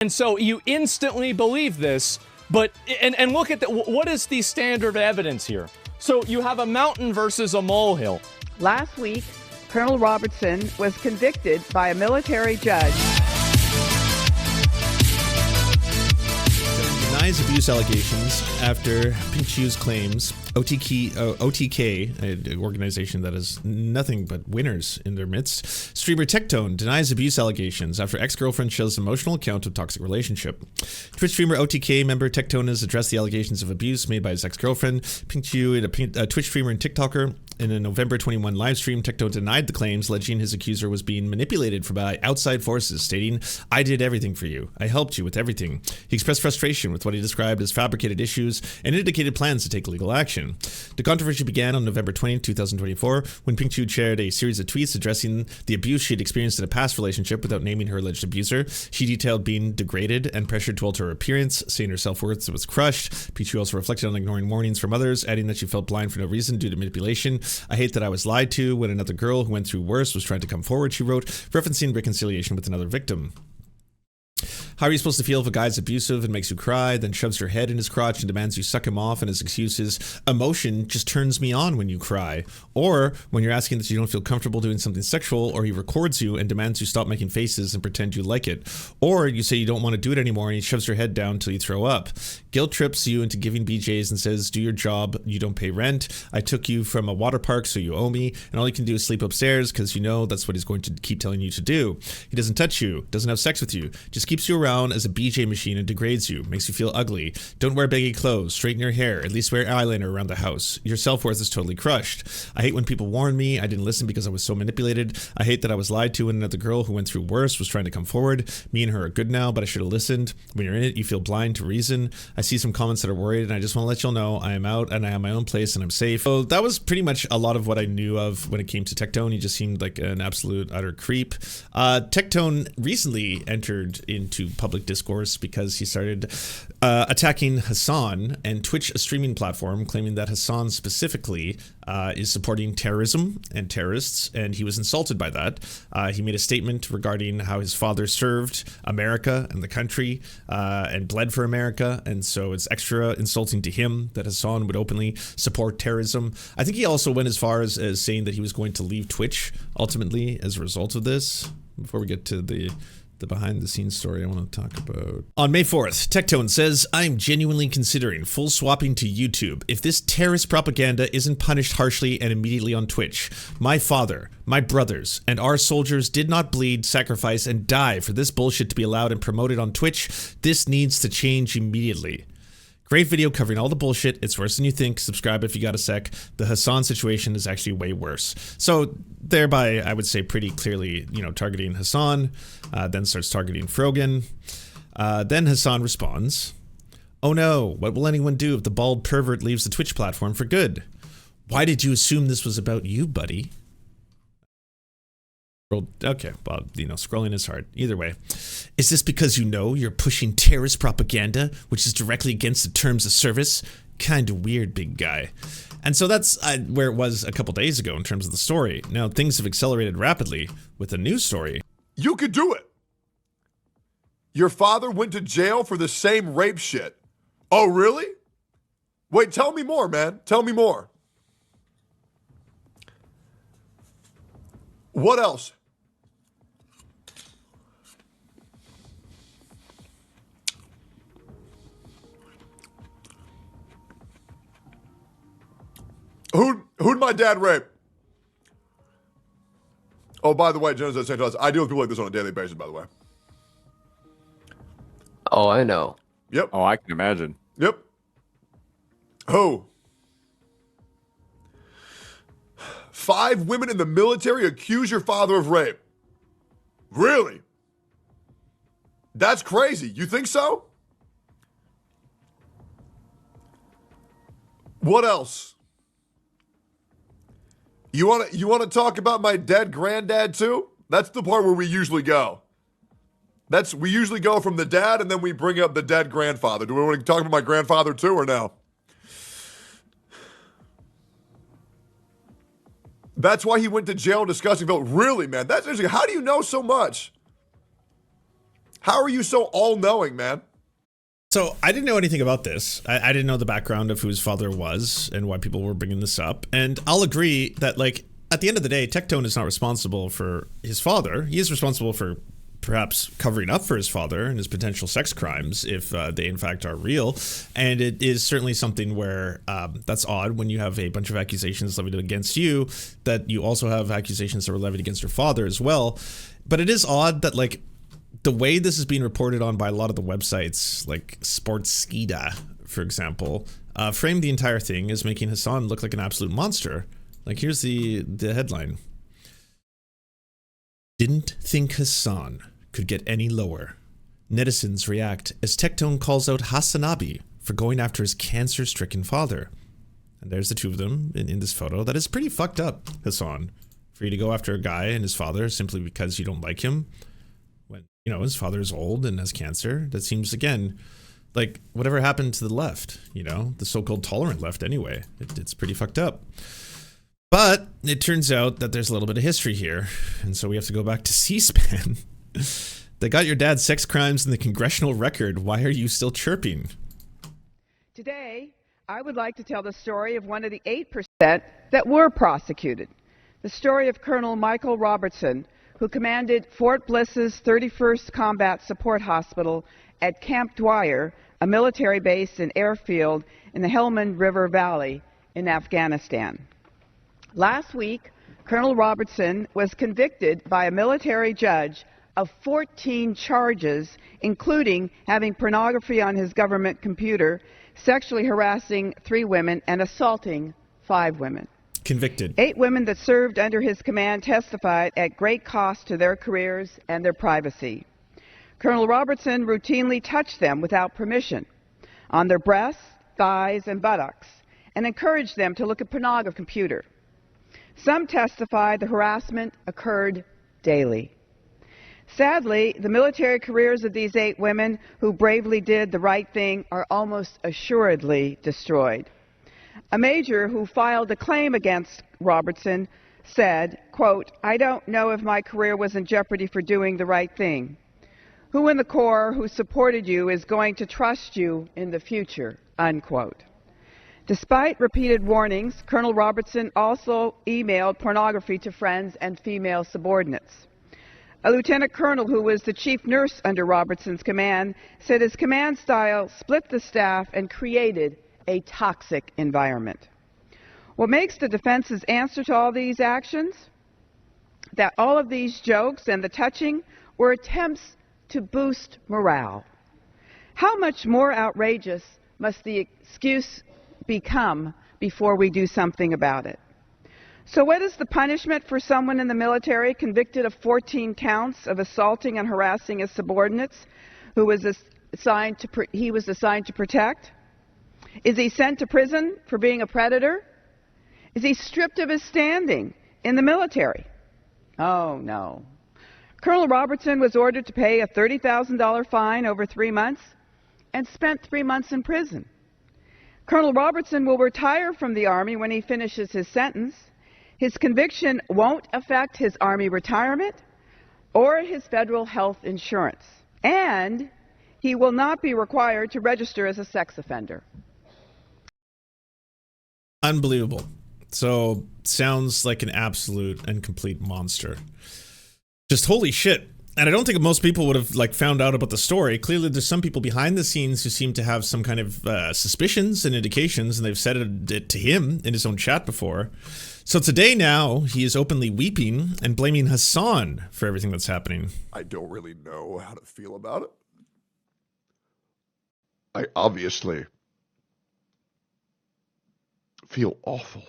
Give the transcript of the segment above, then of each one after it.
And so you instantly believe this, but, and look at what is the standard evidence here? So you have a mountain versus a molehill. Last week, Colonel Robertson was convicted by a military judge. Denies abuse allegations after Pink Shoes claims OTK, an organization that has nothing but winners in their midst. Streamer Tectone denies abuse allegations after ex-girlfriend shows emotional account of toxic relationship. Twitch streamer OTK member Tectone has addressed the allegations of abuse made by his ex-girlfriend. Pink Shoe, a Twitch streamer and TikToker. In a November 21 live stream, Tectone denied the claims, alleging his accuser was being manipulated by outside forces, stating, "I did everything for you. I helped you with everything." He expressed frustration with what he described as fabricated issues and indicated plans to take legal action. The controversy began on November 20, 2024, when Pink Shoe shared a series of tweets addressing the abuse she'd experienced in a past relationship without naming her alleged abuser. She detailed being degraded and pressured to alter her appearance, saying her self-worth was crushed. Pink Shoe also reflected on ignoring warnings from others, adding that she felt blind for no reason due to manipulation. "I hate that I was lied to when another girl who went through worse was trying to come forward," she wrote, referencing reconciliation with another victim. "How are you supposed to feel if a guy's abusive and makes you cry, then shoves your head in his crotch and demands you suck him off, and his excuse is, 'Emotion just turns me on when you cry'? Or when you're asking that you don't feel comfortable doing something sexual, or he records you and demands you stop making faces and pretend you like it. Or you say you don't want to do it anymore and he shoves your head down till you throw up. Guilt trips you into giving BJs and says, 'Do your job, you don't pay rent. I took you from a water park so you owe me, and all you can do is sleep upstairs because you know that's what he's going to keep telling you to do. He doesn't touch you, doesn't have sex with you, just keeps you around as a BJ machine and degrades you, makes you feel ugly. Don't wear baggy clothes, straighten your hair, at least wear eyeliner around the house. Your self-worth is totally crushed. I hate when people warn me, I didn't listen because I was so manipulated. I hate that I was lied to when another girl who went through worse was trying to come forward. Me and her are good now, but I should have listened. When you're in it, you feel blind to reason. I see some comments that are worried, and I just want to let y'all know I am out and I have my own place and I'm safe." So that was pretty much a lot of what I knew of when it came to Tectone. He just seemed like an absolute utter creep. Tectone recently entered into public discourse because he started attacking Hasan and Twitch, a streaming platform, claiming that Hasan specifically is supporting terrorism and terrorists, and he was insulted by that. He made a statement regarding how his father served America and the country and bled for America, and so it's extra insulting to him that Hasan would openly support terrorism. I think he also went as far as saying that he was going to leave Twitch ultimately as a result of this. Before we get to the behind-the-scenes story I want to talk about. On May 4th, Tectone says, "I'm genuinely considering full swapping to YouTube if this terrorist propaganda isn't punished harshly and immediately on Twitch. My father, my brothers, and our soldiers did not bleed, sacrifice, and die for this bullshit to be allowed and promoted on Twitch. This needs to change immediately." Great video covering all the bullshit. It's worse than you think. Subscribe if you got a sec. The Hasan situation is actually way worse. So thereby, I would say pretty clearly, targeting Hasan, then starts targeting Frogan. Then Hasan responds, "Oh no, what will anyone do if the bald pervert leaves the Twitch platform for good? Why did you assume this was about you, buddy?" Okay, well, scrolling is hard. Either way. "Is this because you're pushing terrorist propaganda, which is directly against the terms of service? Kinda weird, big guy." And so that's where it was a couple days ago in terms of the story. Now, things have accelerated rapidly with a new story. You could do it. Your father went to jail for the same rape shit. Oh, really? Wait, tell me more, man. Tell me more. What else? Who'd my dad rape? Oh, by the way, Jonas at St. Thomas, I deal with people like this on a daily basis, by the way. Oh, I know. Yep. Oh, I can imagine. Yep. Who? 5 women in the military accuse your father of rape. Really? That's crazy. You think so? What else? You want to talk about my dead granddad too? That's the part where we usually go. We usually go from the dad and then we bring up the dead grandfather. Do we want to talk about my grandfather too or no? That's why he went to jail discussing vote. Really, man? That's interesting. How do you know so much? How are you so all-knowing, man? So I didn't know anything about this. I didn't know the background of who his father was and why people were bringing this up. And I'll agree that, like, at the end of the day, Tectone is not responsible for his father. He is responsible for perhaps covering up for his father and his potential sex crimes if they in fact are real. And it is certainly something where that's odd when you have a bunch of accusations levied against you, that you also have accusations that were levied against your father as well. But it is odd that, like, the way this is being reported on by a lot of the websites, like Sportskeeda, for example, frame the entire thing as making Hasan look like an absolute monster. Like, here's the headline. Didn't think Hasan could get any lower. Netizens react as Tectone calls out Hasanabi for going after his cancer-stricken father. And there's the two of them in this photo. That is pretty fucked up, Hasan, for you to go after a guy and his father simply because you don't like him. When, you know, his father's old and has cancer. That seems, again, like whatever happened to the left, you know, the so-called tolerant left anyway. It's pretty fucked up. But it turns out that there's a little bit of history here. And so we have to go back to C-SPAN. They got your dad's sex crimes in the Congressional record. Why are you still chirping? Today, I would like to tell the story of one of the 8% that were prosecuted. The story of Colonel Michael Robertson, who commanded Fort Bliss's 31st Combat Support Hospital at Camp Dwyer, a military base and airfield in the Helmand River Valley in Afghanistan. Last week, Colonel Robertson was convicted by a military judge of 14 charges, including having pornography on his government computer, sexually harassing 3 women, and assaulting 5 women. Convicted. 8 women that served under his command testified at great cost to their careers and their privacy. Colonel Robertson routinely touched them without permission on their breasts, thighs, and buttocks, and encouraged them to look at pornography computer. Some testified the harassment occurred daily. Sadly, the military careers of these 8 women who bravely did the right thing are almost assuredly destroyed. A major who filed a claim against Robertson said, quote, "I don't know if my career was in jeopardy for doing the right thing. Who in the Corps who supported you is going to trust you in the future," unquote. Despite repeated warnings, Colonel Robertson also emailed pornography to friends and female subordinates. A lieutenant colonel who was the chief nurse under Robertson's command said his command style split the staff and created a toxic environment. What makes the defense's answer to all these actions? That all of these jokes and the touching were attempts to boost morale. How much more outrageous must the excuse become before we do something about it? So what is the punishment for someone in the military convicted of 14 counts of assaulting and harassing his subordinates who was assigned to protect? Is he sent to prison for being a predator? Is he stripped of his standing in the military? Oh, no. Colonel Robertson was ordered to pay a $30,000 fine over 3 months and spent 3 months in prison. Colonel Robertson will retire from the Army when he finishes his sentence. His conviction won't affect his Army retirement or his federal health insurance. And he will not be required to register as a sex offender. Unbelievable. So, sounds like an absolute and complete monster. Just holy shit. And I don't think most people would have like found out about the story. Clearly, there's some people behind the scenes who seem to have some kind of suspicions and indications, and they've said it to him in his own chat before. So today now, he is openly weeping and blaming Hasan for everything that's happening. I don't really know how to feel about it. I obviously feel awful.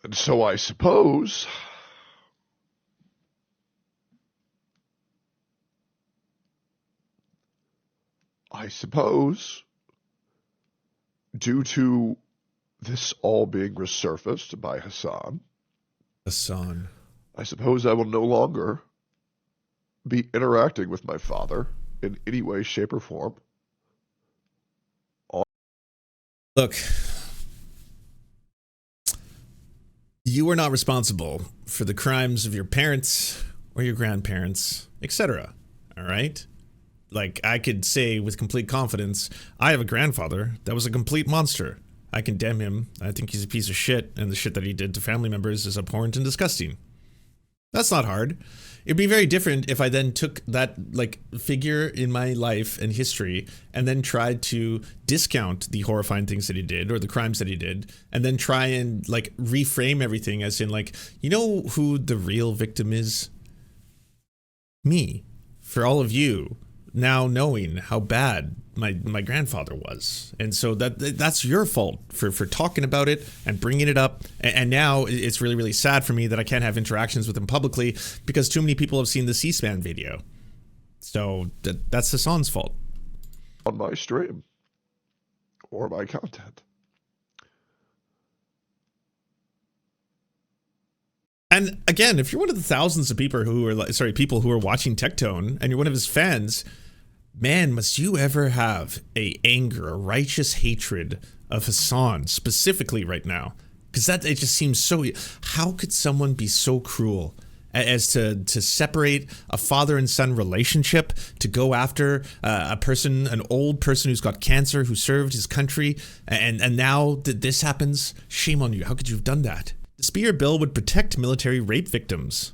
And so I suppose due to this all being resurfaced by Hasan, I suppose I will no longer be interacting with my father in any way, shape, or form. Look, You are not responsible for the crimes of your parents or your grandparents, etc. All right? Like, I could say with complete confidence, I have a grandfather that was a complete monster. I condemn him. I think he's a piece of shit, and the shit that he did to family members is abhorrent and disgusting. That's not hard. It'd be very different if I then took that, like, figure in my life and history and then tried to discount the horrifying things that he did or the crimes that he did, and then try and, like, reframe everything as in, like, you know who the real victim is? Me. For all of you now knowing how bad my grandfather was. And so that's your fault for talking about it and bringing it up. And now it's really, really sad for me that I can't have interactions with him publicly because too many people have seen the C-SPAN video. So that's Hasan's fault. On my stream or my content. And again, if you're one of the thousands of people who are watching Tectone and you're one of his fans, man, must you ever have a righteous hatred of Hasan specifically right now? Because it just seems so. How could someone be so cruel as to separate a father and son relationship, to go after an old person who's got cancer, who served his country, and now that this happens? Shame on you. How could you have done that? The Spear bill would protect military rape victims.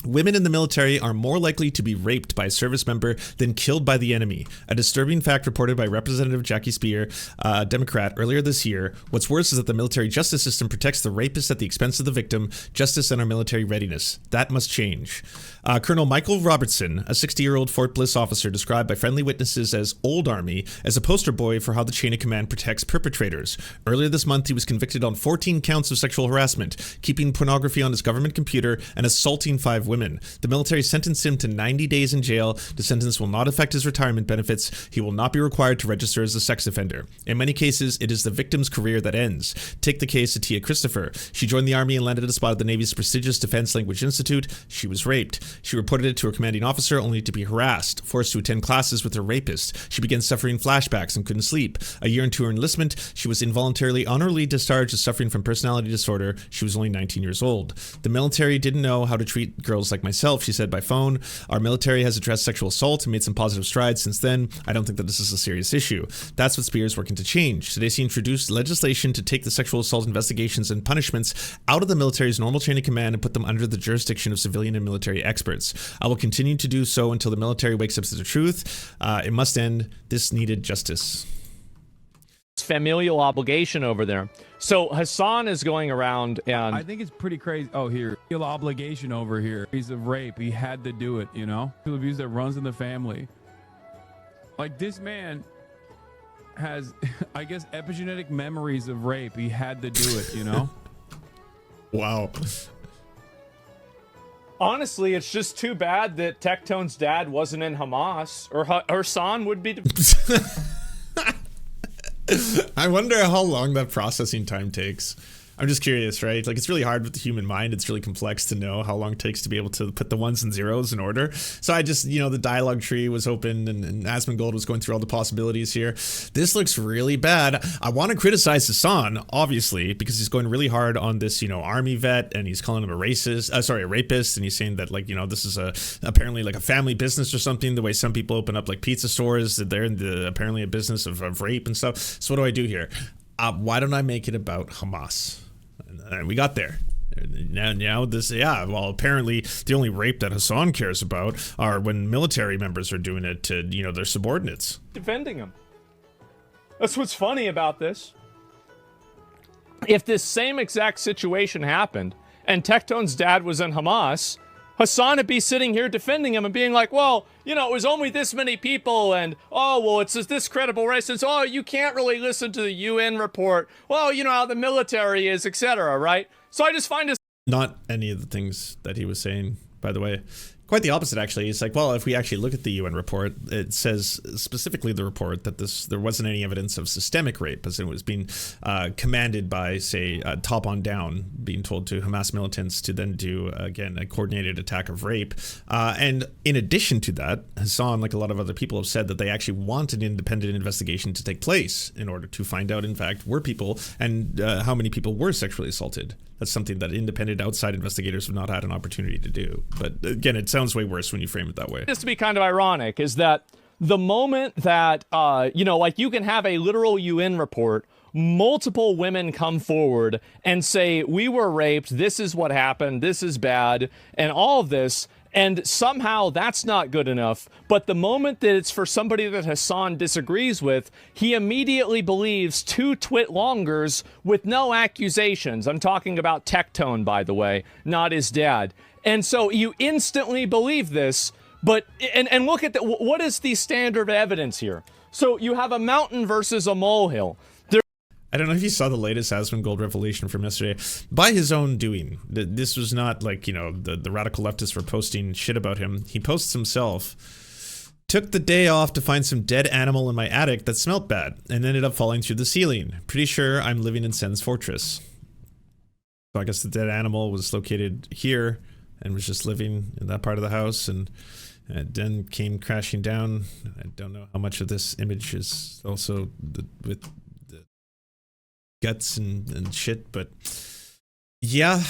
Women in the military are more likely to be raped by a service member than killed by the enemy. A disturbing fact reported by Representative Jackie Spear, Democrat, earlier this year. What's worse is that the military justice system protects the rapist at the expense of the victim, justice and our military readiness. That must change. Colonel Michael Robertson, a 60-year-old Fort Bliss officer described by friendly witnesses as Old Army, as a poster boy for how the chain of command protects perpetrators. Earlier this month, he was convicted on 14 counts of sexual harassment, keeping pornography on his government computer, and assaulting 5 women. The military sentenced him to 90 days in jail. The sentence will not affect his retirement benefits. He will not be required to register as a sex offender. In many cases, it is the victim's career that ends. Take the case of Tia Christopher. She joined the Army and landed a spot at the Navy's prestigious Defense Language Institute. She was raped. She reported it to her commanding officer only to be harassed, forced to attend classes with her rapist. She began suffering flashbacks and couldn't sleep. A year into her enlistment, she was involuntarily honorably discharged as suffering from personality disorder. She was only 19 years old. The military didn't know how to treat girls like myself, she said by phone. Our military has addressed sexual assault and made some positive strides since then. I don't think that this is a serious issue. That's what Spear is working to change. Today, she introduced legislation to take the sexual assault investigations and punishments out of the military's normal chain of command and put them under the jurisdiction of civilian and military experts. I will continue to do so until the military wakes up to the truth. It must end. This needed justice. Familial obligation over there. So Hasan is going around and I think it's pretty crazy. Oh, here, feel obligation over here. Piece of rape. He had to do it, you know? Abuse that runs in the family. Like, this man has, I guess, epigenetic memories of rape. He had to do it, you know? Wow. honestly, it's just too bad that Tectone's dad wasn't in Hamas, or Hasan would be. I wonder how long that processing time takes. I'm just curious, right? Like, it's really hard with the human mind. It's really complex to know how long it takes to be able to put the ones and zeros in order. So I just, the dialogue tree was open and Asmongold was going through all the possibilities here. This looks really bad. I want to criticize Hasan, obviously, because he's going really hard on this, army vet, and he's calling him a rapist, and he's saying that, this is apparently like a family business or something, the way some people open up like pizza stores, that they're in apparently a business of rape and stuff. So what do I do here? Why don't I make it about Hamas? And we got there. Now this, well, apparently the only rape that Hasan cares about are when military members are doing it to, their subordinates. Defending him. That's what's funny about this. If this same exact situation happened and Tectone's dad was in Hamas, Hasan would be sitting here defending him and being like, well, it was only this many people, and, it's this credible race, and you can't really listen to the UN report. Well, how the military is, etc., right? So I just find this... Not any of the things that he was saying, by the way. Quite the opposite, actually. It's like, well, if we actually look at the UN report, it says specifically the report that there wasn't any evidence of systemic rape, as it was being commanded by, say, top on down, being told to Hamas militants to then do, again, a coordinated attack of rape. And in addition to that, Hasan, like a lot of other people, have said that they actually want an independent investigation to take place in order to find out, in fact, were people and how many people were sexually assaulted. That's something that independent outside investigators have not had an opportunity to do. But again, it sounds way worse when you frame it that way. Just to be kind of ironic is that the moment that, like you can have a literal UN report, multiple women come forward and say, we were raped, this is what happened, this is bad, and all of this. And somehow that's not good enough. But the moment that it's for somebody that Hasan disagrees with, he immediately believes 2 twit-longers with no accusations. I'm talking about Tectone, by the way, not his dad. And so you instantly believe this. But and look at what is the standard evidence here? So you have a mountain versus a molehill. I don't know if you saw the latest Asmongold revelation from yesterday. By his own doing. This was not like, the radical leftists were posting shit about him. He posts himself. Took the day off to find some dead animal in my attic that smelt bad and ended up falling through the ceiling. Pretty sure I'm living in Sen's fortress. So I guess the dead animal was located here and was just living in that part of the house and then came crashing down. I don't know how much of this image is also with guts and shit, but yeah,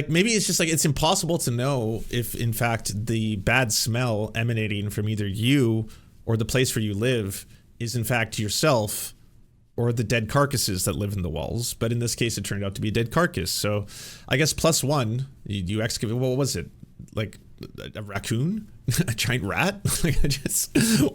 maybe it's just like it's impossible to know if in fact the bad smell emanating from either you or the place where you live is in fact yourself or the dead carcasses that live in the walls. But in this case, it turned out to be a dead carcass. So I guess +1, you excavate. What was it? Like a raccoon, a giant rat? Like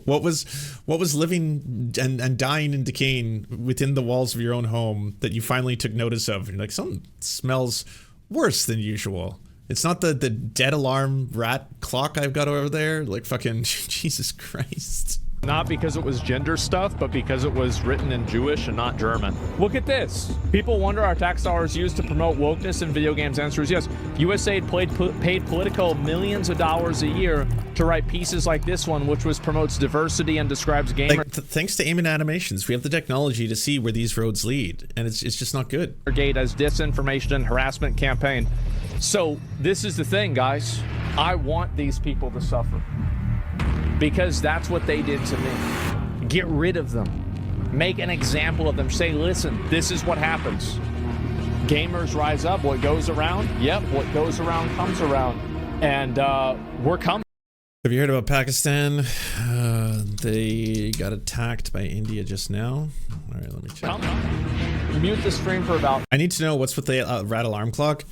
what was living and dying and decaying within the walls of your own home that you finally took notice of? And you're like, something smells worse than usual. It's not the dead alarm rat clock I've got over there. Like fucking Jesus Christ. Not because it was gender stuff, but because it was written in Jewish and not German. Look at this. People wonder are tax dollars used to promote wokeness in video games? Answer is yes. USAID paid Politico millions of dollars a year to write pieces like this one, which promotes diversity and describes gamer. Thanks to Aim Animations, we have the technology to see where these roads lead, and it's just not good. Gate as disinformation and harassment campaign. So this is the thing, guys. I want these people to suffer. Because that's what they did to me. Get rid of them. Make an example of them. Say, listen, this is what happens. Gamers rise up. What goes around? Yep, what goes around comes around. And we're coming. Have you heard about Pakistan? They got attacked by India just now. All right, let me check. Mute the stream for about... I need to know what's with the rat alarm clock.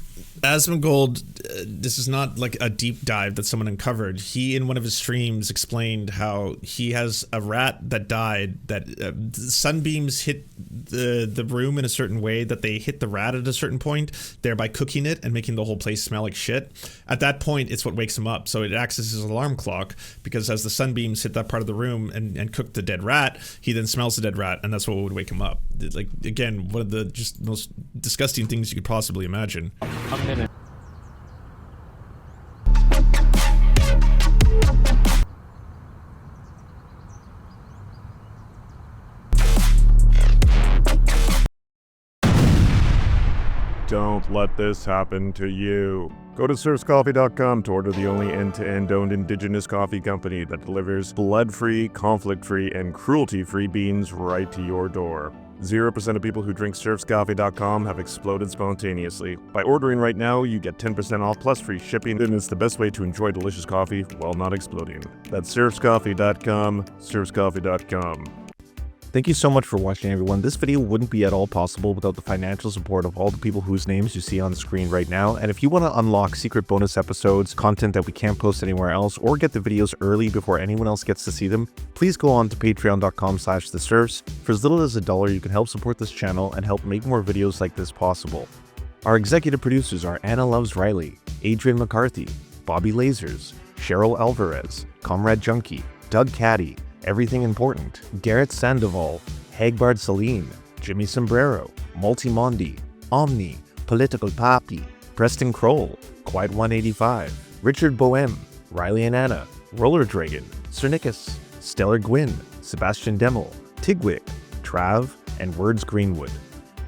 Asmongold, this is not like a deep dive that someone uncovered. He, in one of his streams, explained how he has a rat that died, that sunbeams hit the room in a certain way, that they hit the rat at a certain point, thereby cooking it and making the whole place smell like shit. At that point, it's what wakes him up. So it acts as his alarm clock, because as the sunbeams hit that part of the room and cook the dead rat, he then smells the dead rat, and that's what would wake him up. Like, again, one of the just most disgusting things you could possibly imagine. A minute. Don't let this happen to you. Go to serfscoffee.com to order the only end-to-end owned indigenous coffee company that delivers blood-free, conflict-free, and cruelty-free beans right to your door. 0% of people who drink serfscoffee.com have exploded spontaneously. By ordering right now, you get 10% off plus free shipping, and it's the best way to enjoy delicious coffee while not exploding. That's serfscoffee.com, serfscoffee.com. Thank you so much for watching, everyone. This video wouldn't be at all possible without the financial support of all the people whose names you see on the screen right now. And if you want to unlock secret bonus episodes, content that we can't post anywhere else, or get the videos early before anyone else gets to see them, please go on to patreon.com/theserfs. For as little as $1, you can help support this channel and help make more videos like this possible. Our executive producers are Anna Loves Riley, Adrian McCarthy, Bobby Lasers, Cheryl Alvarez, Comrade Junkie, Doug Caddy, Everything Important, Garrett Sandoval, Hagbard Celine, Jimmy Sombrero, Multimondi, Omni, Political Papi, Preston Kroll, Quiet 185, Richard Boehm, Riley and Anna, Roller Dragon, Cernicus, Stellar Gwyn, Sebastian Demel, Tigwig, Trav, and Words Greenwood.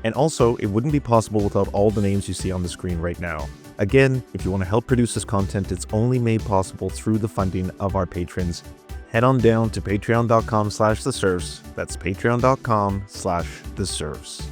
And also, it wouldn't be possible without all the names you see on the screen right now. Again, if you want to help produce this content, it's only made possible through the funding of our patrons. Head on down to patreon.com/theserfs. That's patreon.com/theserfs.